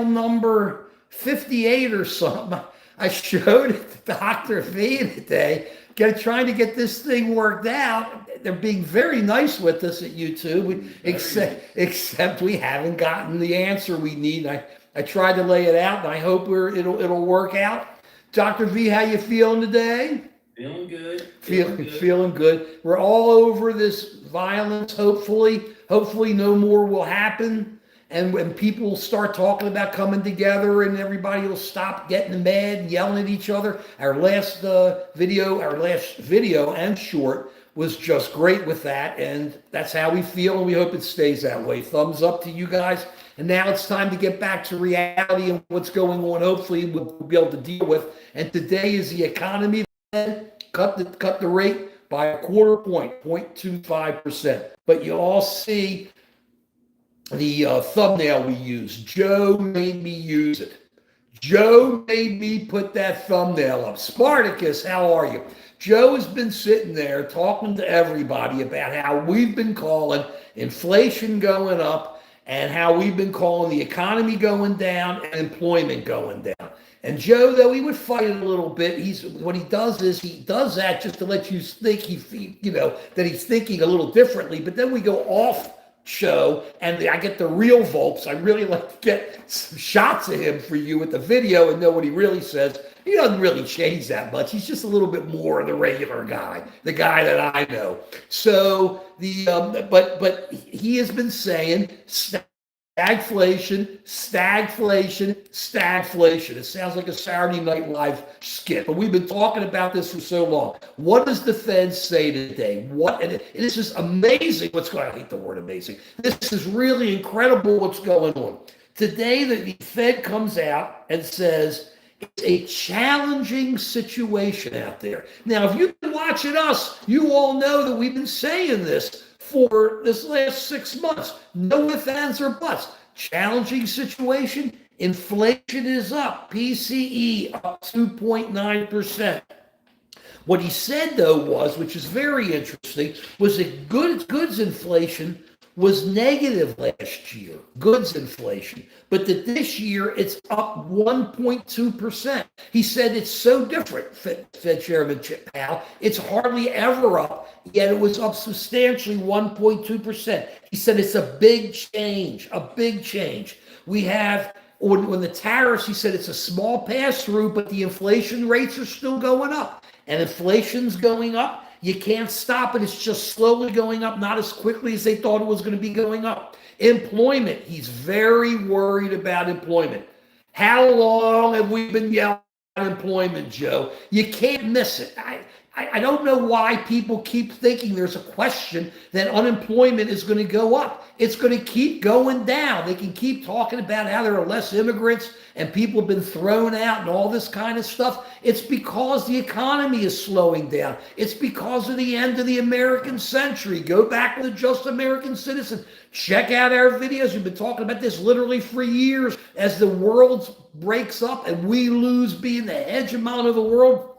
number 58 or something. I showed it to Dr. V today, trying to get this thing worked out. They're being very nice with us at YouTube, except we haven't gotten the answer we need. I tried to lay it out, and I hope it'll work out. Dr. V, how you feeling today? Feeling good. Feeling good. We're all over this violence. Hopefully no more will happen. And when people start talking about coming together and everybody will stop getting mad and yelling at each other. Our last video and short was just great with that. And that's how we feel, and we hope it stays that way. Thumbs up to you guys. And now it's time to get back to reality and what's going on. Hopefully we'll be able to deal with. And today is the economy. Cut the rate by a quarter point, 0.25%. But you all see the thumbnail we use. Joe made me use it. Joe made me put that thumbnail up. Spartacus, how are you? Joe has been sitting there talking to everybody about how we've been calling inflation going up and how we've been calling the economy going down and employment going down. And Joe, though he would fight it a little bit, what he does is he does that just to let you think that he's thinking a little differently. But then we go off show and I get the real Volps. I really like to get some shots of him for you with the video and know what he really says. He doesn't really change that much. He's just a little bit more of the regular guy, the guy that I know. So but he has been saying stagflation. It sounds like a Saturday Night Live skit, but we've been talking about this for so long. What does the Fed say today? And it's just amazing what's going on. I hate the word amazing. This is really incredible what's going on. Today, the Fed comes out and says it's a challenging situation out there. Now, if you've been watching us, you all know that we've been saying this for this last 6 months. No ifs, ands, or buts. Challenging situation. Inflation is up. PCE up 2.9%. What he said, though, which is very interesting, was that goods inflation was negative last year, goods inflation, but that this year it's up 1.2%. He said it's so different, Fed Chairman Powell, it's hardly ever up, yet it was up substantially 1.2%. He said it's a big change. We have, when the tariffs, he said it's a small pass-through, but the inflation rates are still going up, and inflation's going up. You can't stop it. It's just slowly going up, not as quickly as they thought it was going to be going up. Employment, he's very worried about employment. How long have we been yelling about employment, Joe? You can't miss it. I don't know why people keep thinking there's a question that unemployment is going to go up. It's going to keep going down. They can keep talking about how there are less immigrants and people have been thrown out and all this kind of stuff. It's because the economy is slowing down. It's because of the end of the American century. Go back to the Just American Citizen. Check out our videos. We've been talking about this literally for years. As the world breaks up and we lose being the hegemon of the world,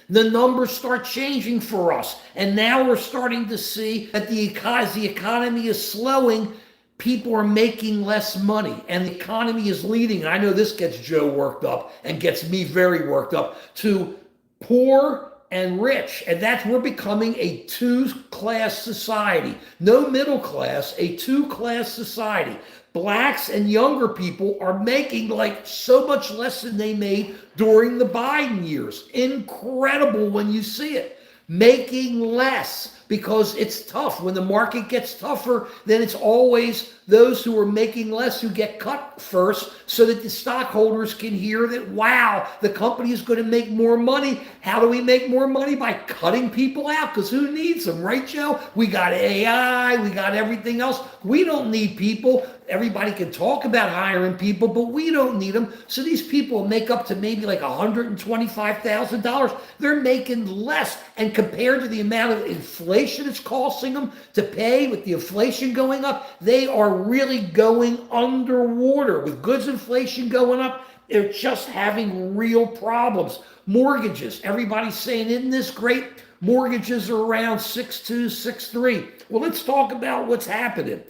the numbers start changing for us. And now we're starting to see that as the economy is slowing, people are making less money and the economy is leading. And I know this gets Joe worked up and gets me very worked up, to poor and rich. And we're becoming a two-class society. No middle class, a two-class society. Blacks and younger people are making like so much less than they made during the Biden years. Incredible when you see it. Making less because it's tough. When the market gets tougher, then it's always those who are making less who get cut first so that the stockholders can hear that, wow, the company is going to make more money. How do we make more money? By cutting people out, because who needs them, right, Joe? We got AI, we got everything else. We don't need people. Everybody can talk about hiring people, but we don't need them. So these people make up to maybe like $125,000. They're making less. And compared to the amount of inflation it's costing them to pay with the inflation going up, they are really going underwater. With goods inflation going up, they're just having real problems. Mortgages, everybody's saying, isn't this great? Mortgages are around 6.2, 6.3. Well, let's talk about what's happening.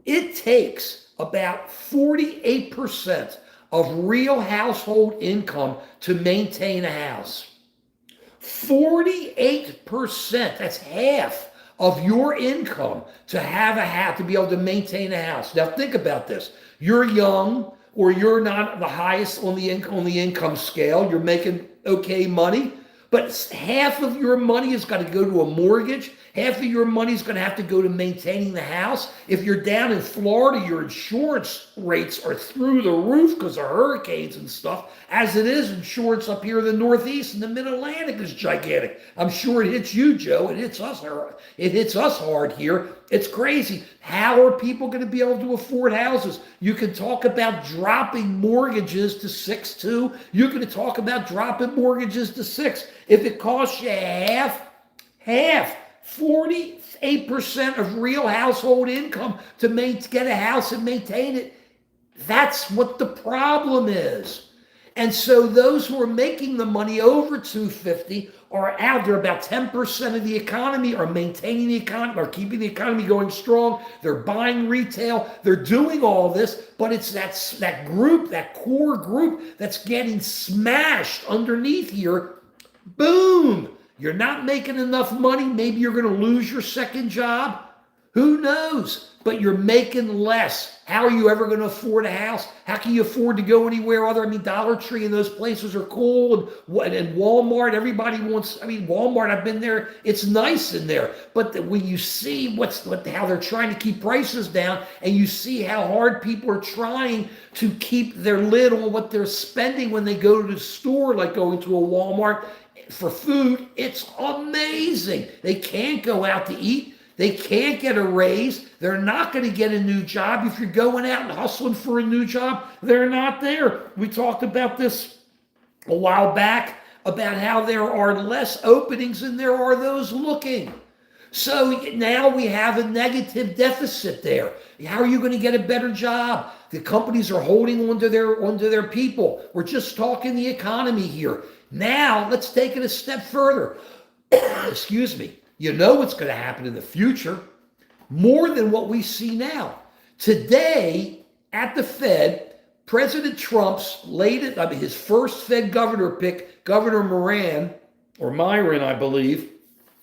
It takes about 48% of real household income to maintain a house. 48%, that's half of your income to have a house, to be able to maintain a house. Now think about this. You're young or you're not the highest on the income scale. You're making okay money, but half of your money has got to go to a mortgage. Half of your money is going to have to go to maintaining the house. If you're down in Florida, your insurance rates are through the roof because of hurricanes and stuff. As it is, insurance up here in the Northeast and the Mid-Atlantic is gigantic. I'm sure it hits you, Joe. It hits us hard. It hits us hard here. It's crazy. How are people going to be able to afford houses? You can talk about dropping mortgages to 6.2. You can talk about dropping mortgages to 6. If it costs you half, 48% of real household income to get a house and maintain it. That's what the problem is. And so those who are making the money over 250 are out there. About 10% of the economy are maintaining the economy, are keeping the economy going strong. They're buying retail. They're doing all this, but it's that group, that core group that's getting smashed underneath here. Boom. You're not making enough money. Maybe you're going to lose your second job. Who knows? But you're making less. How are you ever going to afford a house? How can you afford to go anywhere other? I mean, Dollar Tree and those places are cool. And Walmart, everybody wants, Walmart, I've been there. It's nice in there. But when you see how they're trying to keep prices down, and you see how hard people are trying to keep their lid on what they're spending when they go to the store, like going to a Walmart, for food, it's amazing. They can't go out to eat. They can't get a raise. They're not going to get a new job. If you're going out and hustling for a new job, they're not there. We talked about this a while back about how there are less openings than there are those looking. So now we have a negative deficit there. How are you going to get a better job? The companies are holding onto their people. We're just talking the economy here. Now, let's take it a step further. Excuse me. You know what's going to happen in the future, more than what we see now. Today, at the Fed, President Trump's his first Fed governor pick, Governor Myron, I believe,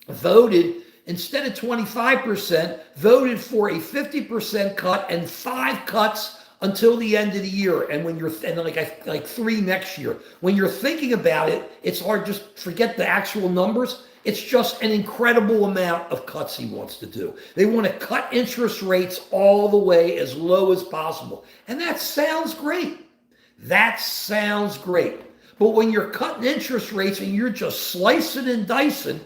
voted, instead of 25%, voted for a 50% cut and 5 cuts until the end of the year, and like 3 next year. When you're thinking about it, it's hard. Just forget the actual numbers. It's just an incredible amount of cuts he wants to do. They want to cut interest rates all the way as low as possible, and that sounds great. That sounds great. But when you're cutting interest rates and you're just slicing and dicing,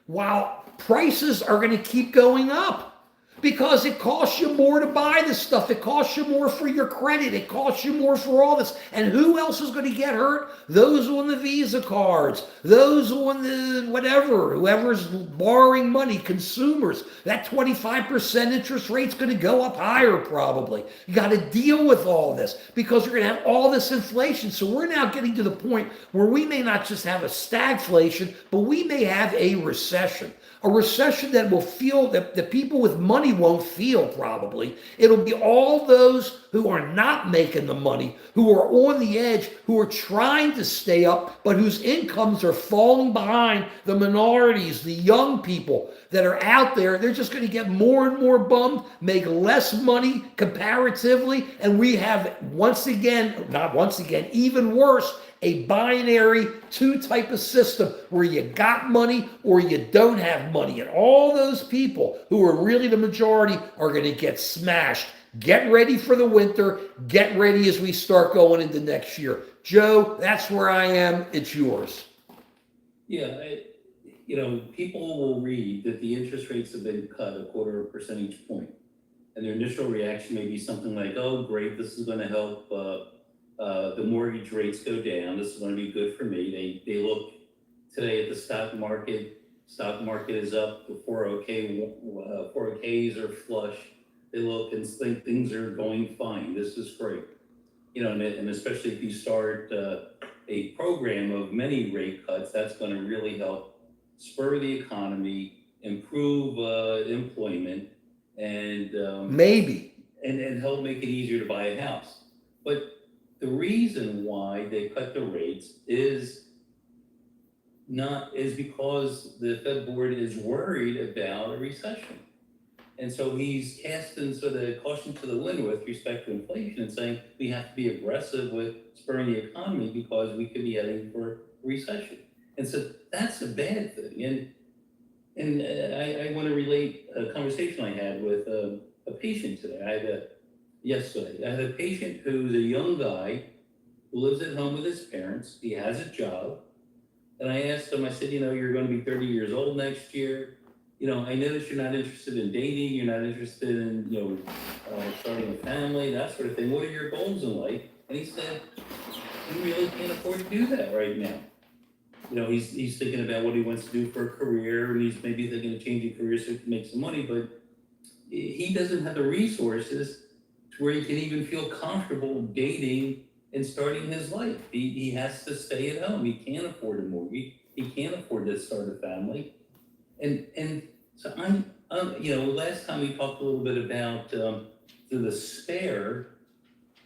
while prices are going to keep going up. Because it costs you more to buy this stuff. It costs you more for your credit. It costs you more for all this. And who else is going to get hurt? Those on the Visa cards. Those on the whatever. Whoever's borrowing money. Consumers. That 25% interest rate's going to go up higher probably. You got to deal with all this because you're going to have all this inflation. So we're now getting to the point where we may not just have a stagflation, but we may have a recession. A recession that will feel, that the people with money won't feel probably. It'll be all those who are not making the money, who are on the edge, who are trying to stay up, but whose incomes are falling behind the minorities, the young people that are out there. They're just going to get more and more bummed, make less money comparatively, and we have even worse, a binary 2 type of system where you got money or you don't have money. And all those people who are really the majority are going to get smashed. Get ready for the winter. Get ready as we start going into next year. Joe, that's where I am. It's yours. Yeah, people will read that the interest rates have been cut 0.25 percentage point. And their initial reaction may be something like, oh, great, this is going to help the mortgage rates go down. This is going to be good for me. They look today at the stock market. Stock market is up. The 401ks are flush. They look and think things are going fine. This is great. And especially if you start a program of many rate cuts, that's going to really help spur the economy, improve employment, and maybe. and help make it easier to buy a house. But the reason why they cut the rates is because the Fed board is worried about a recession. And so he's casting sort of caution to the wind with respect to inflation and saying we have to be aggressive with spurring the economy because we could be heading for a recession. And so that's a bad thing. And I want to relate a conversation I had with a patient today. Yesterday, I had a patient who's a young guy who lives at home with his parents. He has a job. And I asked him, I said, you're going to be 30 years old next year. I noticed you're not interested in dating. You're not interested in, starting a family, that sort of thing. What are your goals in life? And he said, he really can't afford to do that right now. He's thinking about what he wants to do for a career, and he's maybe thinking of changing careers so he can make some money, but he doesn't have the resources to where he can even feel comfortable dating and starting his life. He has to stay at home. He can't afford a mortgage. He can't afford to start a family. And so last time we talked a little bit about the despair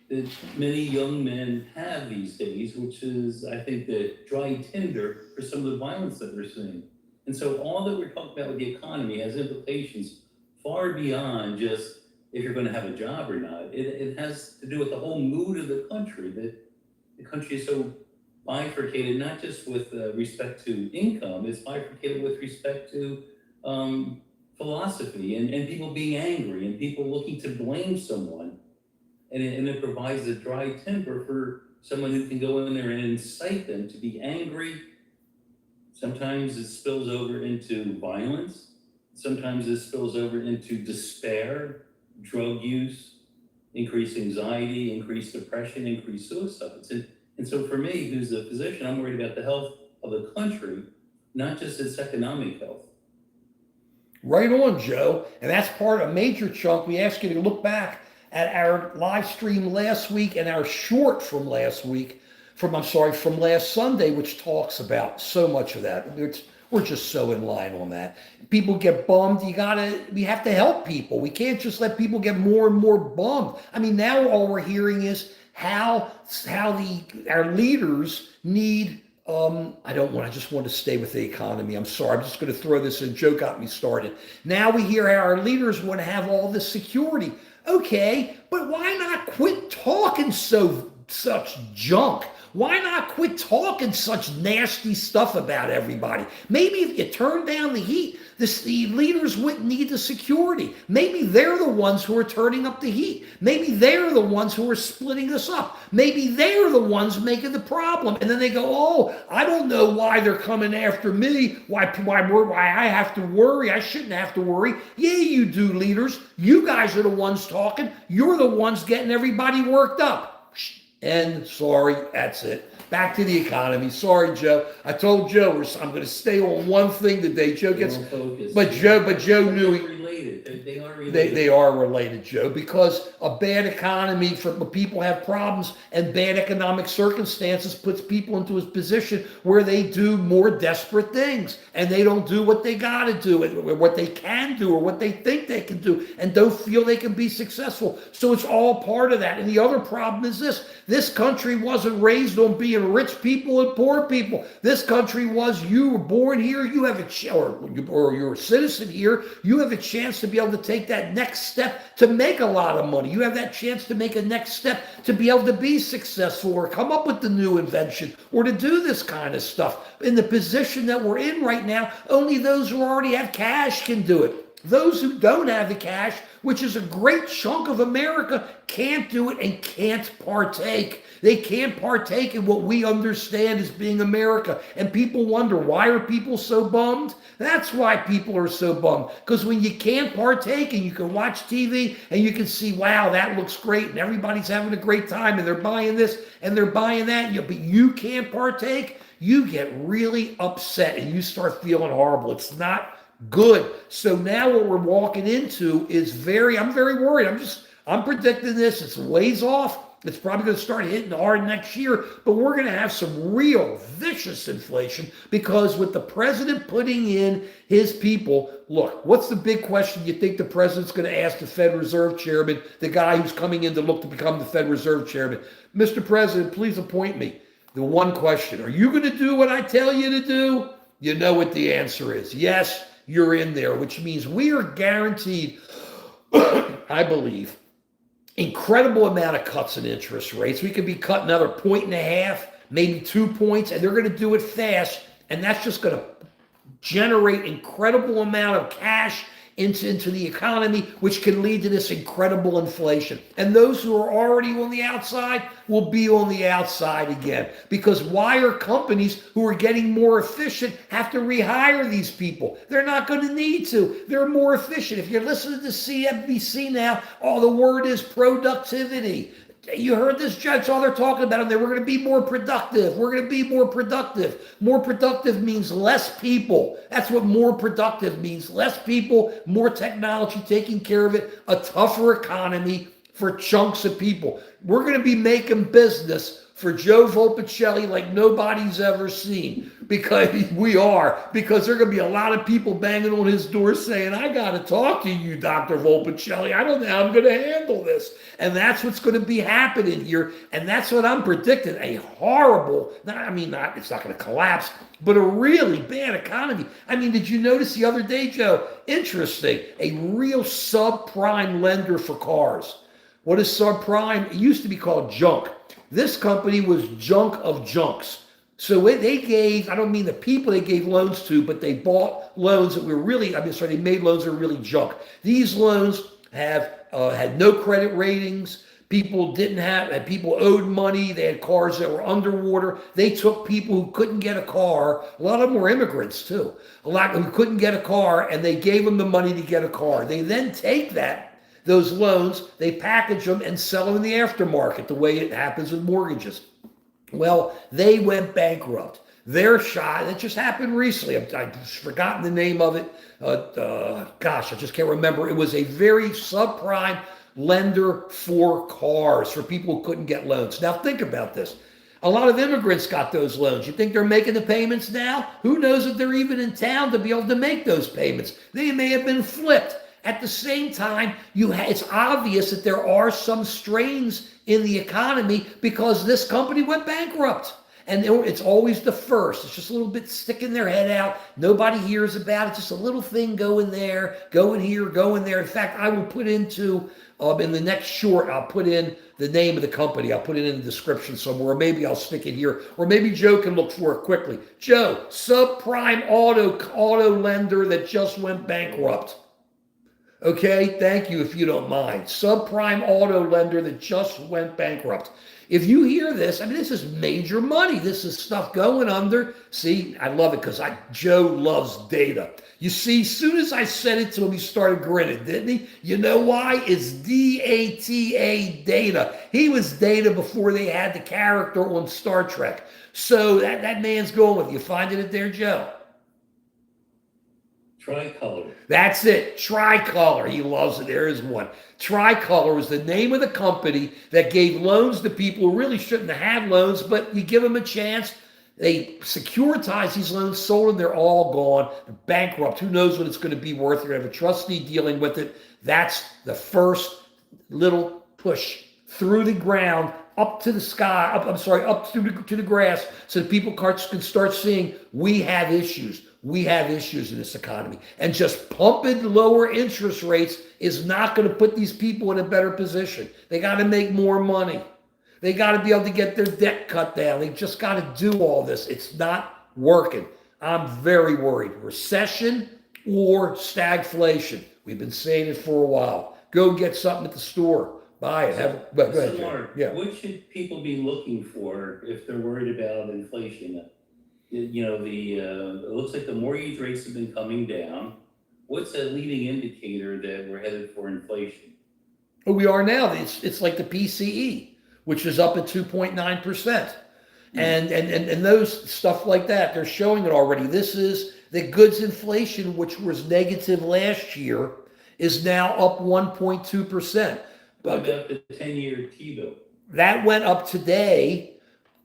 that many young men have these days, which is, I think, the dry tinder for some of the violence that we're seeing. And so all that we're talking about with the economy has implications far beyond just if you're going to have a job or not. It has to do with the whole mood of the country, that the country is so bifurcated, not just with respect to income, it's bifurcated with respect to philosophy and people being angry and people looking to blame someone. And it provides a dry timber for someone who can go in there and incite them to be angry. Sometimes it spills over into violence. Sometimes it spills over into despair, drug use, increased anxiety, increased depression, increased suicide. And so for me, who's a physician, I'm worried about the health of the country, not just its economic health. Right on, Joe. And that's part, a major chunk. We ask you to look back at our live stream last week and our short from last week, from last Sunday, which talks about so much of that. We're just so in line on that. People get bummed. We have to help people. We can't just let people get more and more bummed. I mean, now all we're hearing is how our leaders need, I just want to stay with the economy. I'm sorry. I'm just going to throw this in. Joe got me started. Now we hear how our leaders want to have all this security. Okay, but why not quit talking such junk? Why not quit talking such nasty stuff about everybody? Maybe if you turn down the heat, the leaders wouldn't need the security. Maybe they're the ones who are turning up the heat. Maybe they're the ones who are splitting us up. Maybe they're the ones making the problem. And then they go, oh, I don't know why they're coming after me, why I have to worry. I shouldn't have to worry. Yeah, you do, leaders. You guys are the ones talking. You're the ones getting everybody worked up. And sorry, that's it. Back to the economy. Sorry, Joe. I told Joe I'm going to stay on one thing today. Joe gets, but Joe knew he. They are related. They are related, Joe, because a bad economy for people have problems, and bad economic circumstances puts people into a position where they do more desperate things, and they don't do what they got to do, or what they can do, or what they think they can do, and don't feel they can be successful. So it's all part of that. And the other problem is this country wasn't raised on being rich people and poor people. This country was, you were born here, you have or you're a citizen here, you have a chance to be able to take that next step to make a lot of money. You have that chance to make a next step to be able to be successful or come up with the new invention or to do this kind of stuff. In the position that we're in right now, only those who already have cash can do it. Those who don't have the cash, which is a great chunk of America, can't do it and can't partake. They can't partake in what we understand as being America. And people wonder, why are people so bummed? That's why people are so bummed. Because when you can't partake and you can watch TV and you can see, wow, that looks great and everybody's having a great time and they're buying this and they're buying that, but you can't partake, you get really upset and you start feeling horrible. It's not good. So now what we're walking into is I'm very worried. I'm predicting this. It's ways off, It's probably going to start hitting hard next year, but we're going to have some real vicious inflation because with the president putting in his people, look, what's the big question you think the president's going to ask the Fed Reserve Chairman, the guy who's coming in to look to become the Fed Reserve Chairman? Mr. President, please appoint me. The one question, are you going to do what I tell you to do? You know what the answer is. Yes, you're in there, which means we are guaranteed, I believe, incredible amount of cuts in interest rates. We could be cut another 1.5 points, maybe 2 points, and they're going to do it fast. And that's just going to generate incredible amount of cash into the economy, which can lead to this incredible inflation. And those who are already on the outside will be on the outside again. Because why are companies who are getting more efficient have to rehire these people? They're not going to need to. They're more efficient. If you're listening to CNBC now, the word is productivity. You heard this, Judge, all they're talking about, and they were going to be more productive. We're going to be more productive. More productive means less people. That's what more productive means. Less people, more technology taking care of it, a tougher economy for chunks of people. We're going to be making business for Joe Volpicelli like nobody's ever seen, because there are going to be a lot of people banging on his door saying, I got to talk to you, Dr. Volpicelli. I don't know how I'm going to handle this. And that's what's going to be happening here. And that's what I'm predicting, a horrible, it's not going to collapse, but a really bad economy. I mean, did you notice the other day, Joe? Interesting, a real subprime lender for cars. What is subprime? It used to be called junk. This company was junk of junks. So they gave, I don't mean the people they gave loans to, but they bought loans that were really, they made loans that were really junk. These loans have had no credit ratings. People people owed money. They had cars that were underwater. They took people who couldn't get a car. A lot of them were immigrants too. A lot who couldn't get a car, and they gave them the money to get a car. They then take those loans, they package them and sell them in the aftermarket, the way it happens with mortgages. Well, they went bankrupt. Their shot, it just happened recently. I've forgotten the name of it. I just can't remember. It was a very subprime lender for cars, for people who couldn't get loans. Now think about this. A lot of immigrants got those loans. You think they're making the payments now? Who knows if they're even in town to be able to make those payments? They may have been flipped. At the same time, it's obvious that there are some strains in the economy because this company went bankrupt. And it's always the first. It's just a little bit sticking their head out. Nobody hears about it. Just a little thing going there, going here, going there. In fact, I will put into, in the next short, I'll put in the name of the company. I'll put it in the description somewhere. Or maybe I'll stick it here. Or maybe Joe can look for it quickly. Joe, subprime auto lender that just went bankrupt. Okay, thank you if you don't mind. Subprime auto lender that just went bankrupt. If you hear this, this is major money. This is stuff going under. See, I love it because Joe loves data. You see, as soon as I said it to him, he started grinning, didn't he? You know why? It's DATA, data. He was data before they had the character on Star Trek. So that man's going with you. Finding it there, Joe? Tricolor. That's it. Tricolor. He loves it. There is one. Tricolor was the name of the company that gave loans to people who really shouldn't have had loans, but you give them a chance. They securitize these loans, sold them, they're all gone. They're bankrupt. Who knows what it's going to be worth? You're going to have a trustee dealing with it. That's the first little push through the ground, up to the sky, up to the grass, so that people can start seeing we have issues. We have issues in this economy. And just pumping lower interest rates is not going to put these people in a better position. They got to make more money. They got to be able to get their debt cut down. They just got to do all this. It's not working. I'm very worried. Recession or stagflation. We've been saying it for a while. Go get something at the store. Buy it. Go ahead, Mark, what should people be looking for if they're worried about inflation? It looks like the mortgage rates have been coming down. What's a leading indicator that we're headed for inflation? Well, we are now. It's like the PCE, which is up at 2.9%. And those stuff like that, they're showing it already. This is the goods inflation, which was negative last year, is now up 1.2%. What about the 10-year T-bill? That went up today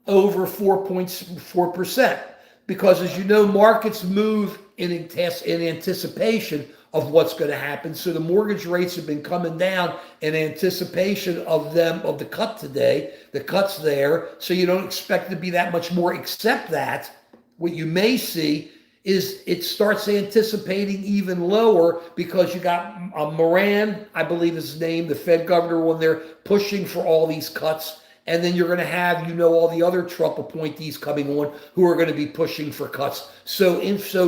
over 4.4%, because as you know, markets move in anticipation of what's going to happen. So the mortgage rates have been coming down in anticipation of the cut today. The cut's there, so you don't expect it to be that much more, except that what you may see is it starts anticipating even lower, because you got Moran, I believe is his name, the Fed governor, when they're pushing for all these cuts. And then you're going to have, all the other Trump appointees coming on who are going to be pushing for cuts. So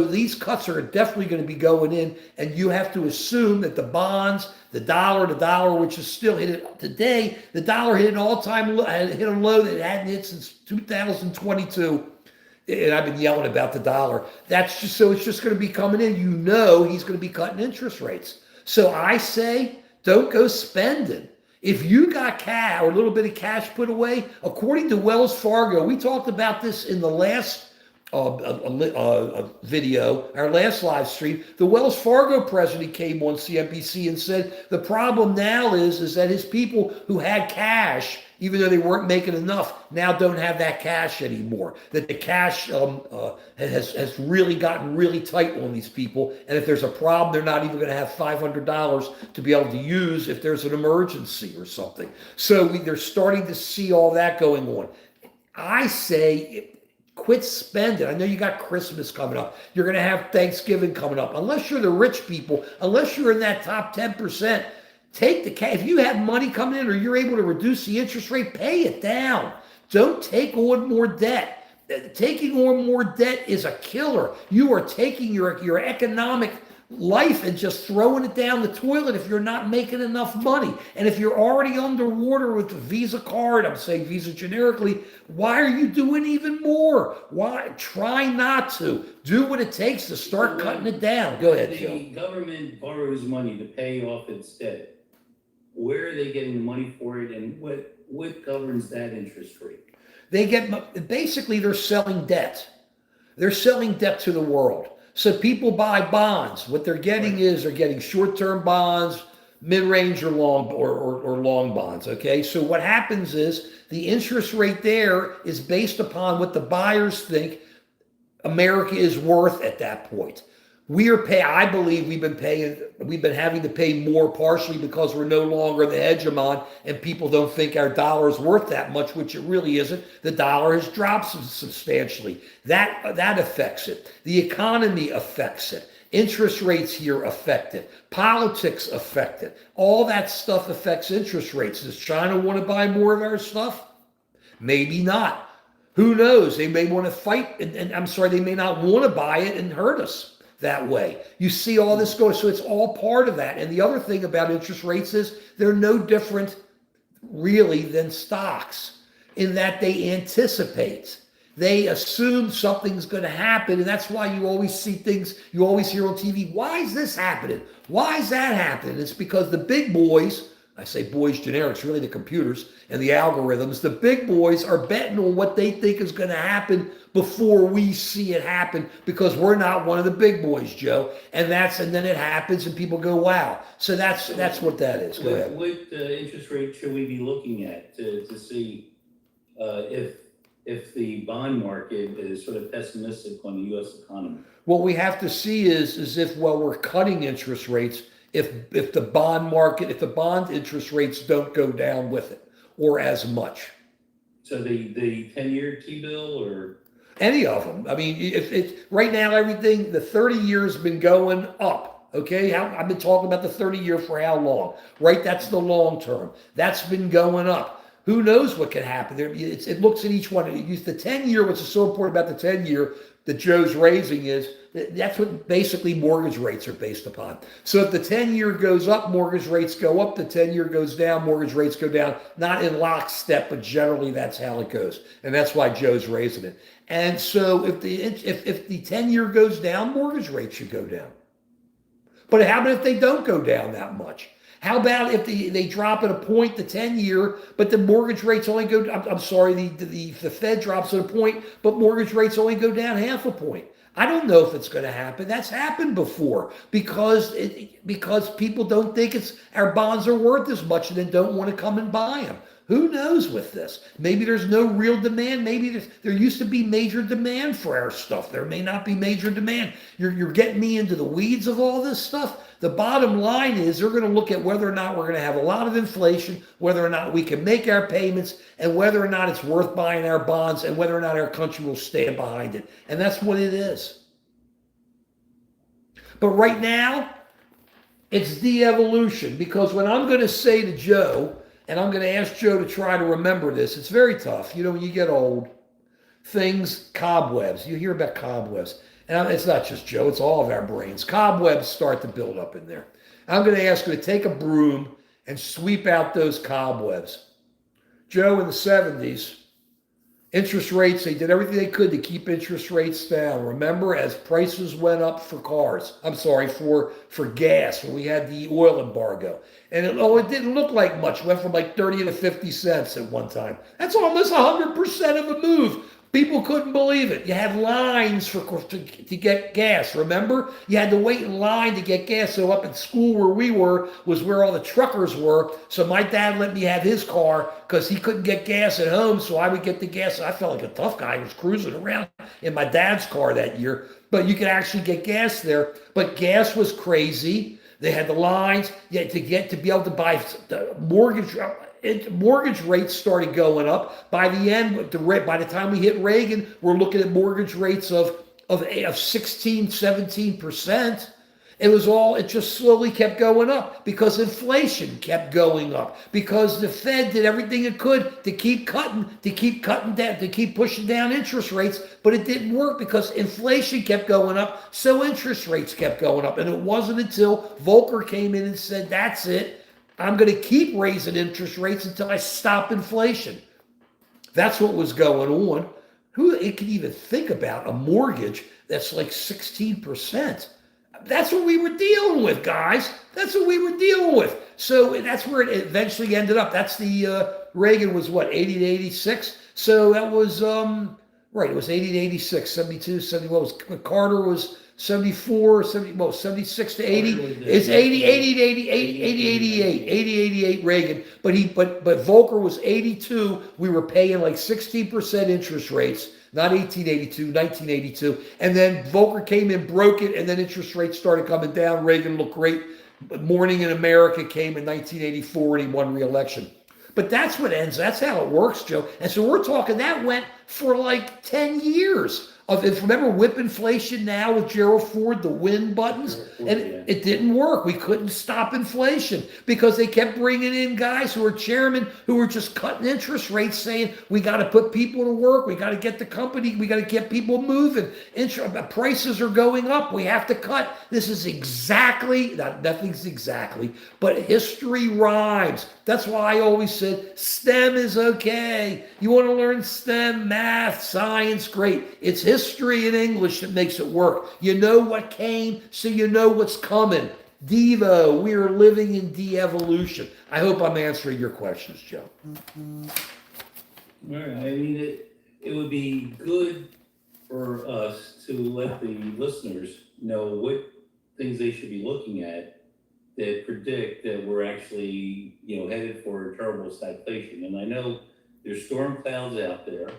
these cuts are definitely going to be going in, and you have to assume that the bonds, the dollar, which is still hit it today, the dollar hit an all-time low, hit a low that it hadn't hit since 2022. And I've been yelling about the dollar. It's just going to be coming in. He's going to be cutting interest rates. So I say, don't go spending. If you got cash or a little bit of cash put away, according to Wells Fargo, we talked about this in the last video, our last live stream. The Wells Fargo president came on CNBC and said the problem now is that his people who had cash, even though they weren't making enough, now don't have that cash anymore. That the cash has really gotten really tight on these people. And if there's a problem, they're not even going to have $500 to be able to use if there's an emergency or something. So they're starting to see all that going on. I say, quit spending. I know you got Christmas coming up. You're going to have Thanksgiving coming up. Unless you're the rich people, unless you're in that top 10%, take the cash. If you have money coming in or you're able to reduce the interest rate, pay it down. Don't take on more debt. Taking on more debt is a killer. You are taking your economic life and just throwing it down the toilet if you're not making enough money. And if you're already underwater with the Visa card, I'm saying Visa generically, why are you doing even more? Why? Try not to. Do what it takes to start cutting it down. Go ahead, Joe. The government borrows money to pay off its debt. Where are they getting the money for it, and what governs that interest rate? Basically, they're selling debt. They're selling debt to the world. So people buy bonds. What they're getting is they're getting short-term bonds, mid-range or long bonds. Okay. So what happens is the interest rate there is based upon what the buyers think America is worth at that point. I believe we've been having to pay more, partially because we're no longer the hegemon and people don't think our dollar is worth that much, which it really isn't. The dollar has dropped substantially. That affects it. The economy affects it. Interest rates here affect it. Politics affect it. All that stuff affects interest rates. Does China want to buy more of our stuff? Maybe not. Who knows? They may want to fight, and I'm sorry, they may not want to buy it and hurt us that way. You see all this go, so it's all part of that. And the other thing about interest rates is they're no different really than stocks in that they anticipate. They assume something's going to happen, and that's why you always see things, you always hear on TV, why is this happening? Why is that happening? It's because the big boys, I say boys generic, it's really the computers and the algorithms, the big boys are betting on what they think is going to happen before we see it happen, because we're not one of the big boys, Joe. And then it happens and people go, wow. So that's what that is. Go ahead. What interest rate should we be looking at to see if the bond market is sort of pessimistic on the U.S. economy? What we have to see is if, while we're cutting interest rates, if the bond market, if the bond interest rates don't go down with it or as much. So the 10-year T-bill or? Any of them. I mean, if it's right now, everything, the 30 years has been going up. Okay. I've been talking about the 30-year for how long, right? That's the long term. That's been going up. Who knows what can happen there? It looks at each one. The 10-year, what's so important about the 10-year that Joe's raising is that's what basically mortgage rates are based upon. So if the 10-year goes up, mortgage rates go up. The 10-year goes down, mortgage rates go down. Not in lockstep, but generally that's how it goes. And that's why Joe's raising it. And so if the 10-year goes down, mortgage rates should go down. But how about if they don't go down that much? How about if they drop at a point, the 10-year, but the mortgage rates only go, the Fed drops at a point, but mortgage rates only go down half a point. I don't know if it's going to happen. That's happened before because people don't think our bonds are worth as much and then don't want to come and buy them. Who knows with this? Maybe there's no real demand. Maybe there used to be major demand for our stuff. There may not be major demand. You're getting me into the weeds of all this stuff. The bottom line is they're going to look at whether or not we're going to have a lot of inflation, whether or not we can make our payments, and whether or not it's worth buying our bonds, and whether or not our country will stand behind it. And that's what it is. But right now, it's de-evolution, because when I'm going to say to Joe, and I'm going to ask Joe to try to remember this, it's very tough. You know, when you get old, cobwebs, you hear about cobwebs. And it's not just Joe, it's all of our brains. Cobwebs start to build up in there. I'm going to ask you to take a broom and sweep out those cobwebs. Joe, in the 70s, interest rates, they did everything they could to keep interest rates down. Remember, as prices went up for for gas, when we had the oil embargo. And it didn't look like much. It went from like 30 to 50 cents at one time. That's almost 100% of a move. People couldn't believe it. You had lines to get gas. Remember? You had to wait in line to get gas. So up at school where we were was where all the truckers were. So my dad let me have his car because he couldn't get gas at home. So I would get the gas. I felt like a tough guy. I was cruising around in my dad's car that year. But you could actually get gas there. But gas was crazy. They had the lines. You had to be able to buy the mortgage rates started going up. By the end, by the time we hit Reagan, we're looking at mortgage rates of 16, 17%. It just slowly kept going up because inflation kept going up, because the Fed did everything it could to keep cutting down, to keep pushing down interest rates, but it didn't work because inflation kept going up, so interest rates kept going up. And it wasn't until Volcker came in and said, that's it, I'm going to keep raising interest rates until I stop inflation. That's what was going on. Who can even think about a mortgage that's like 16%? That's what we were dealing with, guys. That's what we were dealing with. So that's where it eventually ended up. That's the, Reagan was what, 80 to 86? So that was, right, it was 80 to 86, 72, 70, what was, Carter was 74, 76 to 80. It's 80 to 88 Reagan. But Volcker was 82. We were paying like 16% interest rates. Not 1882, 1982. And then Volcker came in, broke it, and then interest rates started coming down. Reagan looked great. Morning in America came in 1984, and he won re-election. But that's what ends. That's how it works, Joe. And so we're talking, that went for like 10 years. Remember whip inflation now with Gerald Ford, the win buttons? And it didn't work. We couldn't stop inflation because they kept bringing in guys who were chairmen who were just cutting interest rates, saying, we got to put people to work. We got to get the company. We got to get people moving. Prices are going up. We have to cut. This is nothing's exactly, but history rhymes. That's why I always said STEM is okay. You want to learn STEM, math, science, great. It's history and English that makes it work. You know what came, so you know what's coming. Devo, we are living in de-evolution. I hope I'm answering your questions, Joe. All right. I mean, it would be good for us to let the listeners know what things they should be looking at that predict that we're actually, headed for a terrible stagflation. And I know there's storm clouds out there,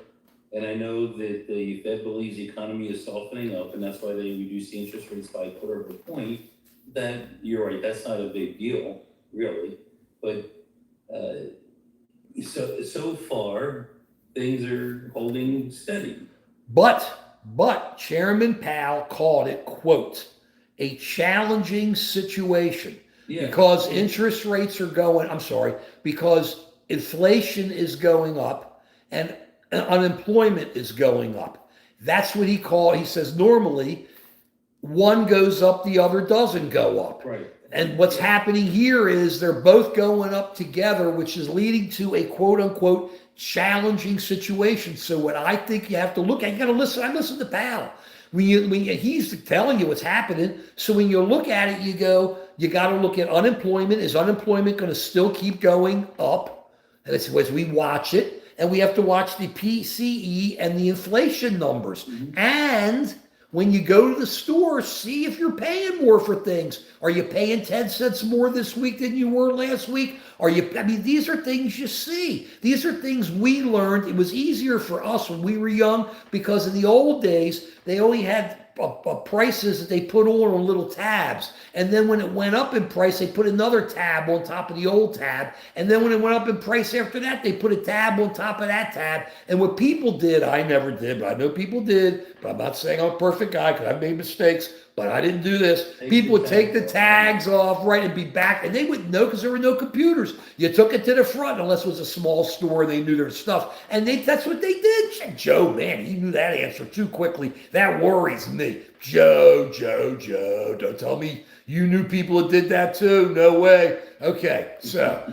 and I know that the Fed believes the economy is softening up, and that's why they reduced the interest rates by 1/4 point. That, you're right, that's not a big deal, really. But so far, things are holding steady. But Chairman Powell called it, quote, a challenging situation. Yeah. Because interest rates are because inflation is going up and unemployment is going up. That's what he says normally one goes up, the other doesn't go up. Right. And what's happening here is they're both going up together, which is leading to a quote unquote challenging situation. So what I think you have to look at, you got to listen. I listen to Powell. He's telling you what's happening. So when you look at it, you got to look at unemployment. Is unemployment going to still keep going up? And as we watch it, and we have to watch the PCE and the inflation numbers. Mm-hmm. And When you go to the store, see if you're paying more for things. Are you paying 10 cents more this week than you were last week? I mean, these are things you see. These are things we learned. It was easier for us when we were young because in the old days, they only had prices that they put on little tabs. And then when it went up in price, they put another tab on top of the old tab. And then when it went up in price after that, they put a tab on top of that tab. And what people did, I never did, but I know people did, but I'm not saying I'm a perfect guy because I've made mistakes, but I didn't do this. People would take the tags off, right, and be back, and they wouldn't know because there were no computers. You took it to the front, unless it was a small store, they knew their stuff. And that's what they did. Joe, man, he knew that answer too quickly. That worries me. Joe, don't tell me you knew people that did that too. No way. Okay, so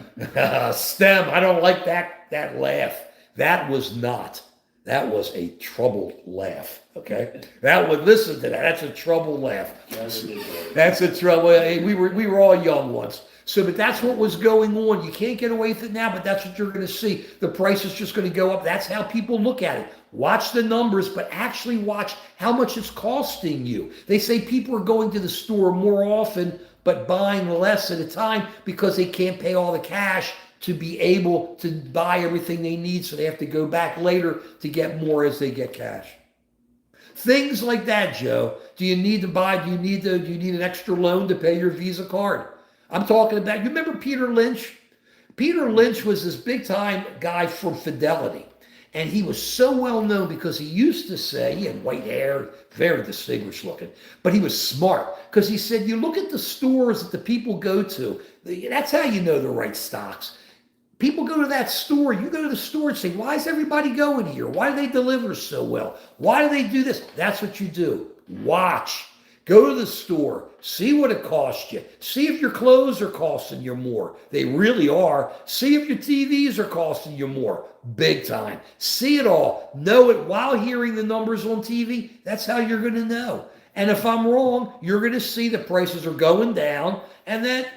STEM, I don't like that laugh. That was a troubled laugh. Okay, listen to that. That's a troubled laugh. That's a trouble. Hey, we were all young once. So, but that's what was going on. You can't get away with it now, but that's what you're going to see. The price is just going to go up. That's how people look at it. Watch the numbers, but actually watch how much it's costing you. They say people are going to the store more often, but buying less at a time because they can't pay all the cash to be able to buy everything they need. So they have to go back later to get more as they get cash. Things like that, Joe. Do you need an extra loan to pay your Visa card? I'm talking about, you remember Peter Lynch? Peter Lynch was this big time guy from Fidelity. And he was so well known because he used to say, he had white hair, very distinguished looking, but he was smart because he said, you look at the stores that the people go to, that's how you know the right stocks. People go to that store, you go to the store and say, why is everybody going here? Why do they deliver so well? Why do they do this? That's what you do. Watch. Go to the store, see what it costs you. See if your clothes are costing you more. They really are. See if your TVs are costing you more. Big time. See it all. Know it while hearing the numbers on TV. That's how you're going to know. And if I'm wrong, you're going to see the prices are going down and that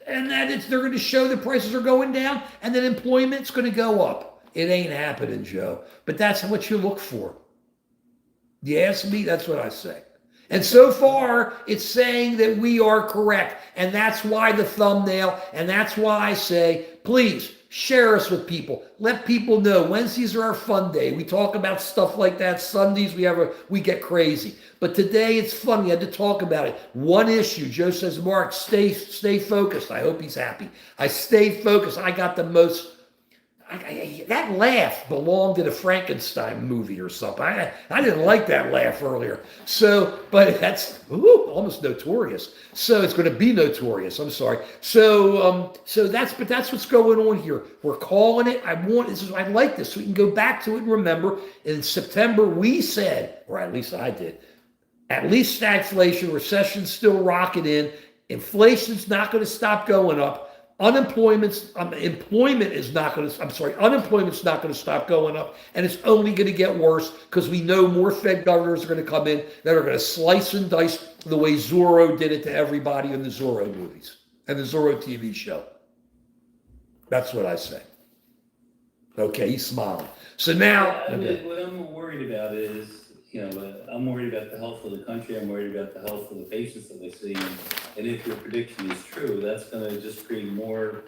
they're going to show the prices are going down and that employment's going to go up. It ain't happening, Joe. But that's what you look for. You ask me, that's what I say. And so far, it's saying that we are correct. And that's why the thumbnail, and that's why I say, please, share us with people. Let people know. Wednesdays are our fun day. We talk about stuff like that. Sundays, we get crazy. But today, it's fun. We had to talk about it. One issue. Joe says, Mark, stay focused. I hope he's happy. I stayed focused. I got the most... that laugh belonged in a Frankenstein movie or something. I didn't like that laugh earlier. So, but that's almost notorious. So it's going to be notorious. I'm sorry. So that's what's going on here. We're calling it. I like this. So we can go back to it and remember. In September, we said, or at least I did, at least stagflation, recession's still rocking in. Inflation's not going to stop going up. Unemployment's not going to stop going up, and it's only going to get worse because we know more Fed governors are going to come in that are going to slice and dice the way Zorro did it to everybody in the Zorro movies and the Zorro TV show. That's what I say. Okay, he's smiling. So now... What I'm worried about is, I'm worried about the health of the country. I'm worried about the health of the patients that we see. And if your prediction is true, that's going to just create more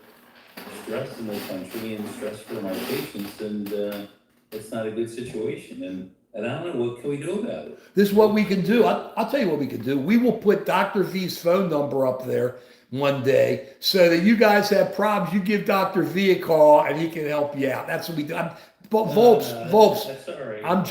stress in the country and stress for my patients. And it's not a good situation. And I don't know, what can we do about it? This is what we can do. I'll tell you what we can do. We will put Dr. V's phone number up there one day so that you guys have problems. You give Dr. V a call and he can help you out. That's what we do. Volps. That's all right. I'm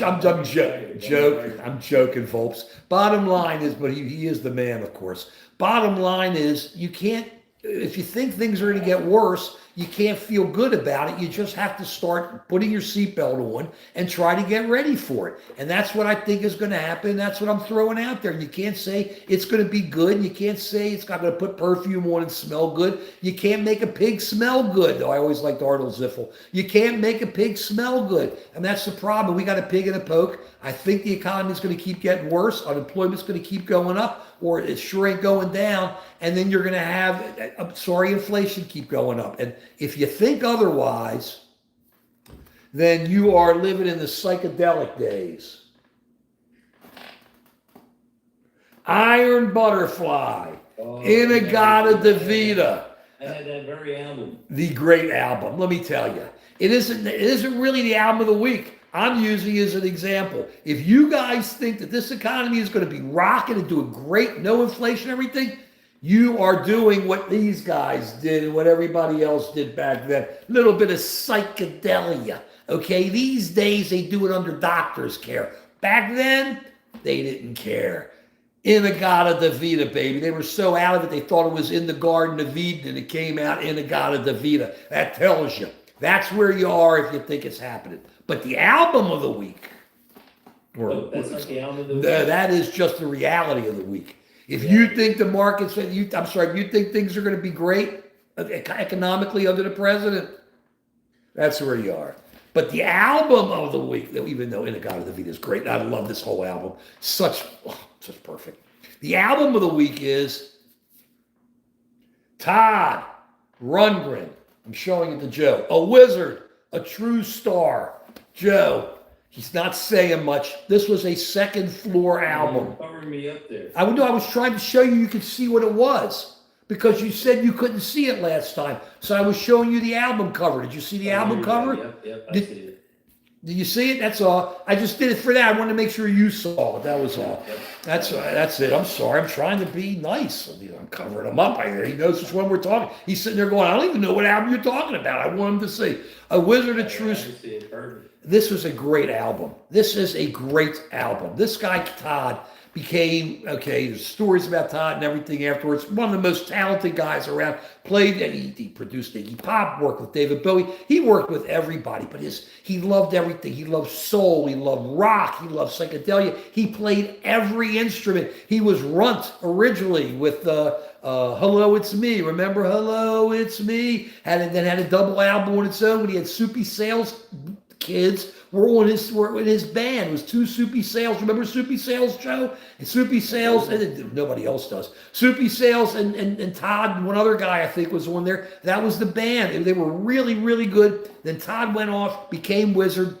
joking, Volps. Bottom line is, but he is the man, of course. Bottom line is, you can't, if you think things are going to get worse, you can't feel good about it. You just have to start putting your seatbelt on and try to get ready for it. And that's what I think is going to happen. That's what I'm throwing out there. You can't say it's going to be good. You can't say it's not going to put perfume on and smell good. You can't make a pig smell good. Though I always liked Arnold Ziffel. You can't make a pig smell good. And that's the problem. We got a pig in a poke. I think the economy is going to keep getting worse. Unemployment's going to keep going up, or it sure ain't going down. And then you're going to have, inflation keep going up. And if you think otherwise, then you are living in the psychedelic days. Iron Butterfly, Oh, Inagata Davida. I had that very album. The great album. Let me tell you, it isn't really the album of the week. I'm using it as an example. If you guys think that this economy is going to be rocking and doing great, no inflation, everything, you are doing what these guys did and what everybody else did back then. A little bit of psychedelia. Okay, these days they do it under doctor's care. Back then, they didn't care. Inagata Davida, baby. They were so out of it, they thought it was in the Garden of Eden, and it came out Inagata Davida. That tells you. That's where you are if you think it's happening. But the album of the week, That's not the album of the week. that is just the reality of the week. If you think the markets, if you think things are going to be great economically under the president, that's where you are. But the album of the week, even though Inagata Davida is great, I love this whole album. Such perfect. The album of the week is Todd Rundgren. I'm showing it to Joe. A wizard, a true star. Joe, he's not saying much. This was a second floor album. Covering me up there. I was trying to show you could see what it was because you said you couldn't see it last time. So I was showing you the album cover. Did you see the album cover? Yep, I see it. Did you see it? That's all. I just did it for that. I wanted to make sure you saw it. That was all. Yep. That's it. I'm sorry. I'm trying to be nice. I'm covering him up. He knows which one we're talking. He's sitting there going, I don't even know what album you're talking about. I want him to see. A Wizard of Truth. I see it. Perfect. This was a great album. This is a great album. This guy, Todd, became, there's stories about Todd and everything afterwards. One of the most talented guys around. Played, and he produced Iggy Pop, worked with David Bowie. He worked with everybody, but he loved everything. He loved soul. He loved rock. He loved psychedelia. He played every instrument. He was Runt originally with Hello, It's Me. Remember Hello, It's Me? Then had a double album on its own when he had Soupy Sales kids were in his band. It was two Soupy Sales. Remember Soupy Sales, Joe? And Soupy Sales, and nobody else does. Soupy Sales and Todd and one other guy I think was on there. That was the band. And they were really, really good. Then Todd went off, became Wizard.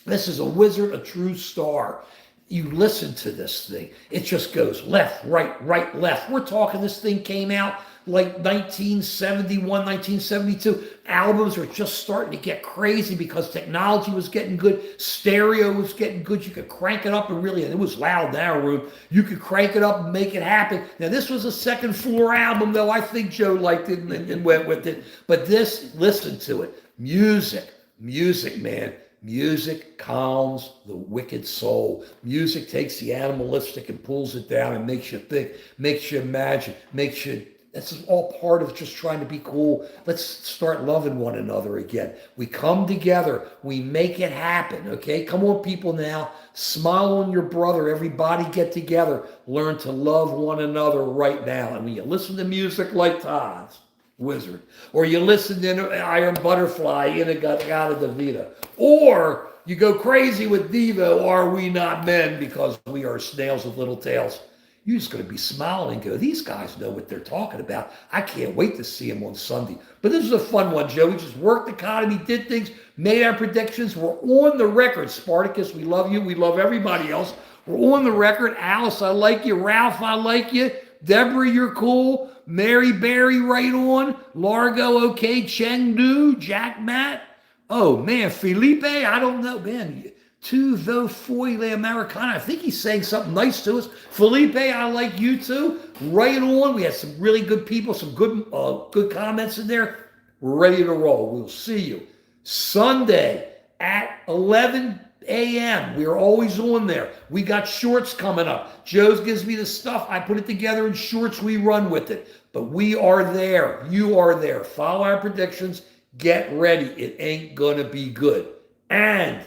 This is a wizard, a true star. You listen to this thing. It just goes left, right, left. We're talking this thing came out like 1971, 1972. Albums were just starting to get crazy because technology was getting good. Stereo was getting good. You could crank it up and it was loud in our room. You could crank it up and make it happen. Now, this was a second floor album, though. I think Joe liked it and went with it. But listen to it. Music, man. Music calms the wicked soul. Music takes the animalistic and pulls it down and makes you think, makes you imagine, this is all part of just trying to be cool. Let's start loving one another again. We come together. We make it happen, okay? Come on, people now. Smile on your brother. Everybody get together. Learn to love one another right now. And when you listen to music like Todd's Wizard, or you listen to Iron Butterfly, Inagata Davida, or you go crazy with Devo, Are We Not Men, because we are snails with little tails, you're just going to be smiling and go, these guys know what they're talking about. I can't wait to see them on Sunday. But this is a fun one, Joe. We just worked the economy, did things, made our predictions. We're on the record. Spartacus, we love you. We love everybody else. We're on the record. Alice, I like you. Ralph, I like you. Deborah, you're cool. Mary Berry, right on. Largo, okay. Chengdu, Jack Matt. Oh, man. Felipe, I don't know. Man, Tu vo foi l'Americana. I think he's saying something nice to us. Felipe, I like you too. Right on. We had some really good people, some good comments in there. We're ready to roll. We'll see you Sunday at 11 a.m. We are always on there. We got shorts coming up. Joe gives me the stuff. I put it together in shorts. We run with it. But we are there. You are there. Follow our predictions. Get ready. It ain't going to be good. And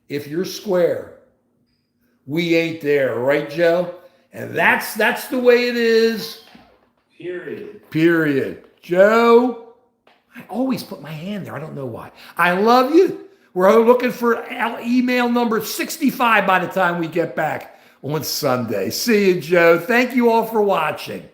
if you're square, we ain't there, right, Joe? And that's the way it is. Period. Joe, I always put my hand there. I don't know why. I love you. We're looking for email number 65 by the time we get back on Sunday. See you, Joe. Thank you all for watching.